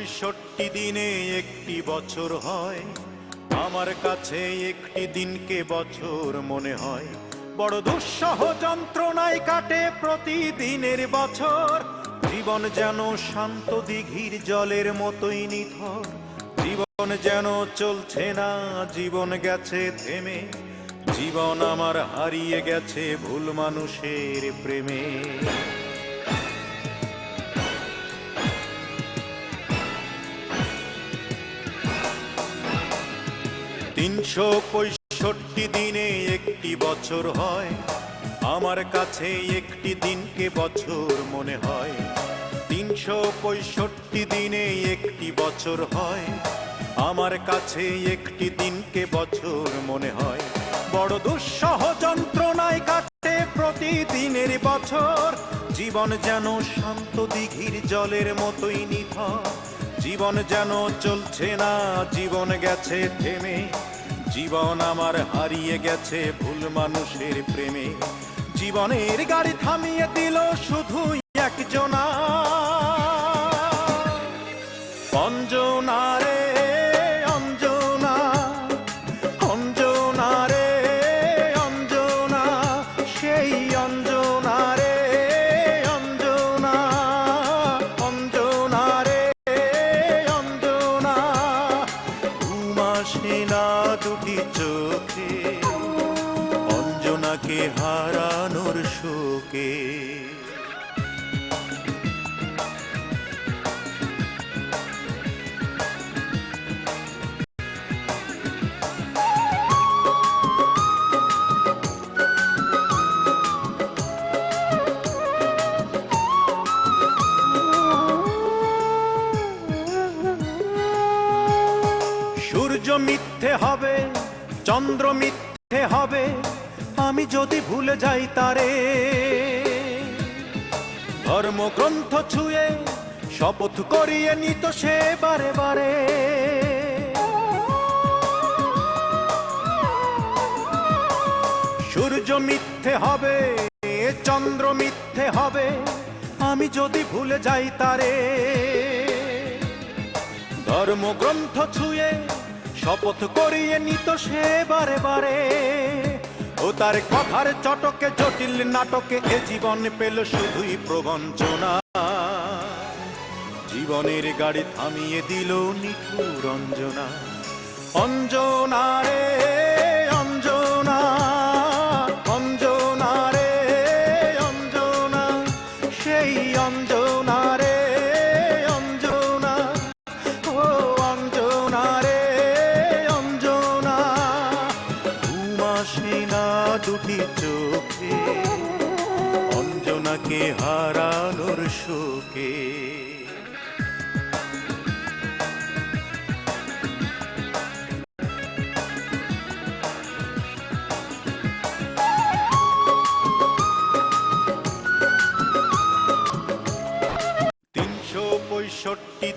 65 দিনে একটি বছর হয়, আমার কাছে একটি দিনকে বছর মনে হয়। বড় দুঃসহ যন্ত্রণায় কাটে প্রতিদিনের বছর, জীবন যেন শান্ত দিঘির জলের মতোই নিথর। জীবন যেন চলছে না, জীবন গেছে থেমে, জীবন আমার হারিয়ে গেছে ভুল মানুষের প্রেমে। 365 দিনে একটি বছর হয়, আমার কাছে একটি দিনকে বছর মনে হয়। 365 দিনে একটি বছর হয়, আমার কাছে একটি দিনকে বছর মনে হয়। বড় দুঃসহ যন্ত্রণায় কাটে প্রতিদিনের বছর, জীবন যেন শান্ত দিঘির জলের মতোই নিথর। জীবন যেন চলছে না, জীবন গেছে থেমে, জীবন আমার হারিয়ে গেছে ভুল মানুষের প্রেমে। জীবনের গাড়ি থামিয়ে দিল শুধু একজনা, অঞ্জনা রে অঞ্জনা, অঞ্জনা রে অঞ্জনা, সেই অঞ্জনা রে অঞ্জনা, অঞ্জনা রে অঞ্জনা। ঘুম আসে না দুটি চোখে, অঞ্জনাকে হারানোর শোকে। সূর্য মিথ্যে হবে, চন্দ্র মিথ্যে হবে, আমি যদি ভুলে যাই তারে। ধর্মগ্রন্থ ছুঁয়ে শপথ করিয়ে নিত সে বারে বারে। সূর্য মিথ্যে হবে, চন্দ্র মিথ্যে হবে, আমি যদি ভুলে যাই তারে। ধর্মগ্রন্থ ছুঁয়ে শপথ করিয়ে নিত সে বারে বারে। ও তার কথার চটকে জটিল নাটকে এ জীবন পেল শুধুই প্রবঞ্চনা। জীবনের গাড়ি থামিয়ে দিল নিঠুর অঞ্জনা, অঞ্জনা রে অঞ্জনা, অঞ্জনা রে অঞ্জনা, সেই অঞ্জনা রে অঞ্জনা, ও অঞ্জনা রে অঞ্জনা। ঘুম আসে না দুটি চোখে, অঞ্জনাকে হারানোর শোকে।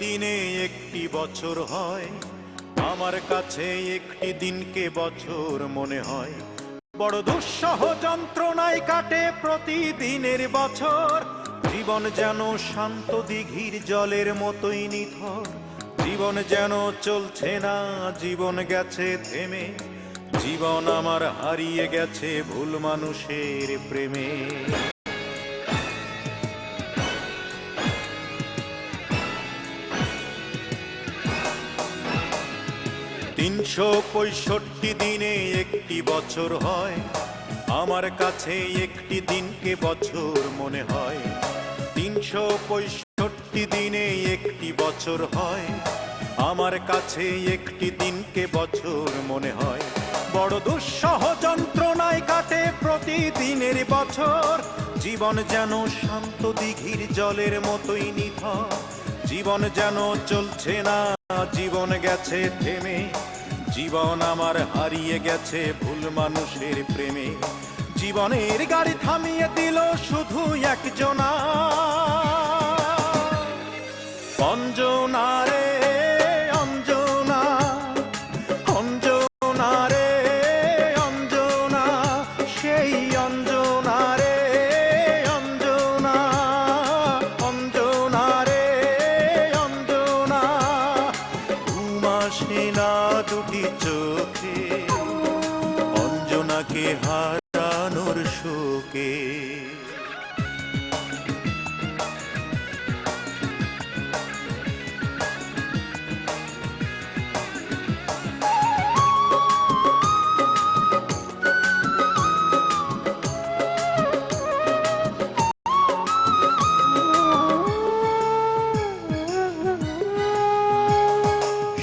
দিনে একটি বছর হয়, আমার কাছে একটি দিনকে বছর মনে হয়। বড় দুঃসহ যন্ত্রণায় কাটে প্রতিদিনের বছর, জীবন যেন শান্ত দিঘির জলের মতোই নিথর। জীবন যেন চলছে না, জীবন গেছে থেমে, জীবন আমার হারিয়ে গেছে ভুল মানুষের প্রেমে। 365 দিনে একটি বছর হয়, আমার কাছে একটি দিনকে বছর মনে হয়। 365 দিনে একটি বছর হয়, আমার কাছে একটি দিনকে বছর মনে হয়। বড় দুঃসহ যন্ত্রণায় কাটে প্রতিদিনের বছর, জীবন যেন শান্ত দিঘির জলের মতোই নিথর। জীবন যেন চলছে না, জীবন গেছে থেমে, জীবন আমার হারিয়ে গেছে ভুল মানুষের প্রেমে। জীবনের গাড়ি থামিয়ে দিল শুধু একজনা, অঞ্জনা রে অঞ্জনা, অঞ্জনা রে অঞ্জনা, সেই অঞ্জনা রে অঞ্জনা, অঞ্জনা রে অঞ্জনা। আসে না দুটি চোখে অঞ্জনাকে হারানোর শোকে।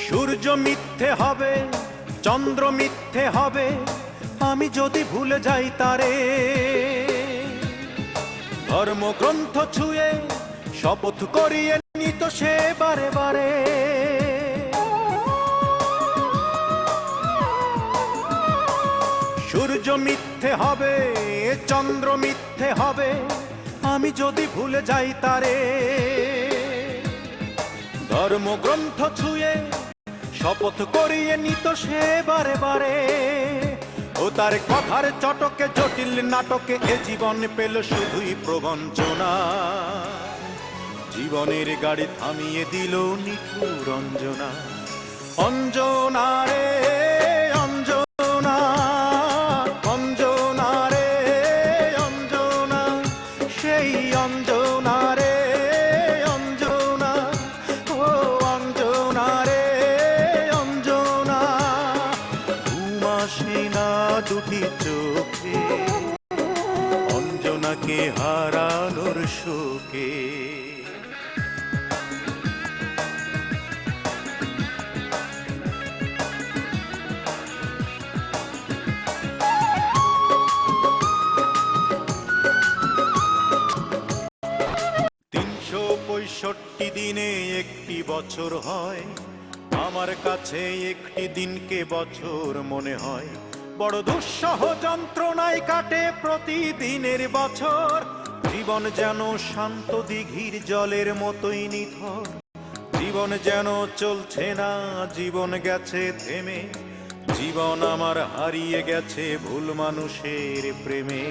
সূর্য মিথ্যে হবে, চন্দ্র মিথ্যে হবে, আমি যদি ভুলে যাই তারে। ধর্মগ্রন্থ ছুঁয়ে শপথ করিয়ে নিত সে বারে বারে। সূর্য মিথ্যে হবে, চন্দ্র মিথ্যে হবে, আমি যদি ভুলে যাই তারে। ধর্মগ্রন্থ ছুঁয়ে শপথ করিয়ে নিত সে বারে বারে। ও তার কথার চটকে জটিল নাটকে এ জীবন পেল শুধুই প্রবঞ্চনা। জীবনের গাড়ি থামিয়ে দিল নিঠুর অঞ্জনা। অঞ্জনা রে অঞ্জনা, অঞ্জনা রে অঞ্জনা, সেই অঞ্জনা রে অঞ্জনা, ও অঞ্জনা রে অঞ্জনা। ঘুম আসে না দুটি চোখে অঞ্জনাকে হারানোর শোকে। ৩৬৫ দিনে একটি বছর হয়, আমার কাছে একটি দিনকে বছর মনে হয়। বড় দুঃসহ যন্ত্রণায় কাটে প্রতিদিনের বছর। জীবন যেন শান্ত দিঘির জলের মতোই নিথর। জীবন যেন চলছে না, জীবন গেছে থেমে। জীবন আমার হারিয়ে গেছে ভুল মানুষের প্রেমে।